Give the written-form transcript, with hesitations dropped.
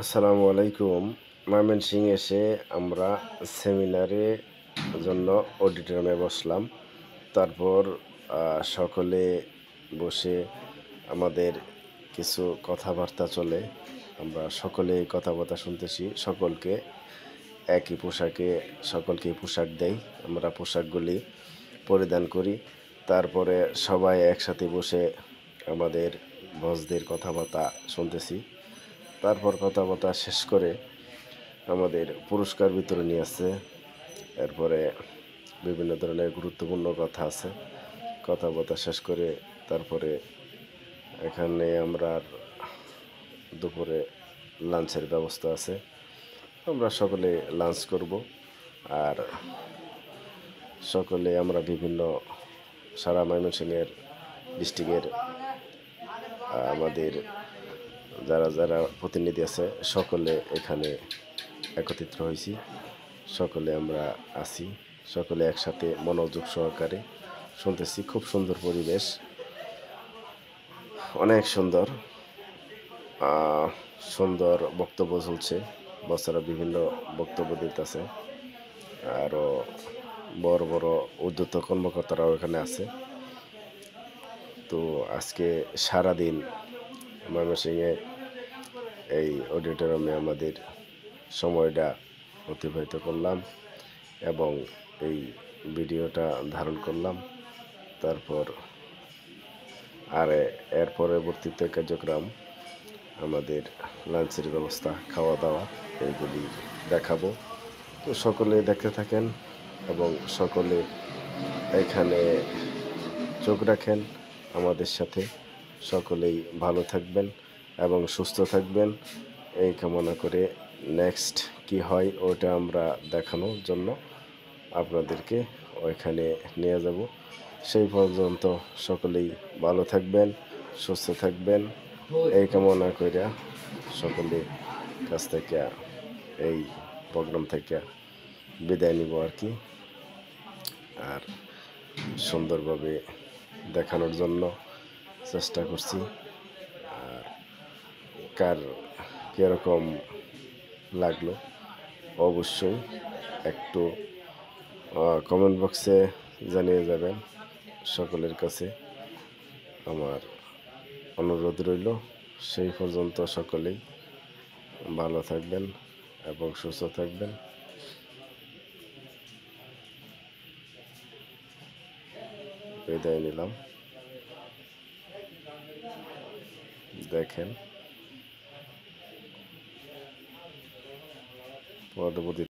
আসসালামু আলাইকুম। ময়মনসিংহ এসে আমরা সেমিনারে জন্য অডিটোরিয়ামে বসলাম। তারপর সকলে বসে আমাদের কিছু কথাবার্তা চলে। আমরা সকলেই কথাবার্তা শুনতেছি। সকলকে পোশাক দেয়। আমরা পোশাকগুলি পরিধান করি। তারপরে সবাই একসাথে বসে আমাদের বসদের কথাবার্তা শুনতেছি। তারপর কথাবার্তা শেষ করে আমাদের পুরস্কার বিতরণী আছে। এরপরে বিভিন্ন ধরনের গুরুত্বপূর্ণ কথা আছে। কথাবার্তা শেষ করে তারপরে এখানে আমরা দুপুরে লাঞ্চের ব্যবস্থা আছে। আমরা সকলে লাঞ্চ করব। আর সকলে আমরা বিভিন্ন সারা ময়মনসিংহের ডিস্ট্রিক্টের আমাদের যারা প্রতিনিধি আছে সকলে এখানে একত্রিত হয়েছি। সকলে আমরা আছি, সকলে একসাথে মনোযোগ সহকারে শুনতেছি। খুব সুন্দর পরিবেশ, অনেক সুন্দর সুন্দর বক্তব্য চলছে। বছরা বিভিন্ন বক্তব্য দিতেছে। আরও বড় বড় উদ্যত কর্মকর্তারাও এখানে আছে। তো আজকে সারাদিন ময়মনসিংহে এই অডিটোরিয়ামে আমাদের সময়টা অতিবাহিত করলাম এবং এই ভিডিওটা ধারণ করলাম। তারপর এর পরবর্তীতে কার্যক্রম আমাদের লাঞ্চের ব্যবস্থা, খাওয়া দাওয়া এইগুলি দেখাবো। তো সকলে দেখতে থাকেন এবং সকলে এখানে চোখ রাখেন আমাদের সাথে। সকলেই ভালো থাকবেন এবং সুস্থ থাকবেন এই কামনা করে নেক্সট কি হয় ওটা আমরা দেখানোর জন্য আপনাদেরকে ওইখানে নিয়ে যাব। সেই পর্যন্ত সকলেই ভালো থাকবেন, সুস্থ থাকবেন এই কামনা করে সকলে কাছ থেকে এই প্রোগ্রাম থেকে বিদায় নিব আর কি। আর সুন্দরভাবে দেখানোর জন্য চেষ্টা করছি। আর কার কীরকম লাগলো অবশ্যই একটু কমেন্ট বক্সে জানিয়ে যাবেন। সকলের কাছে আমার অনুরোধ রইল। সেই পর্যন্ত সকলেই ভালো থাকবেন এবং সুস্থ থাকবেন। বিদায় নিলাম। দেখেন পরবর্তী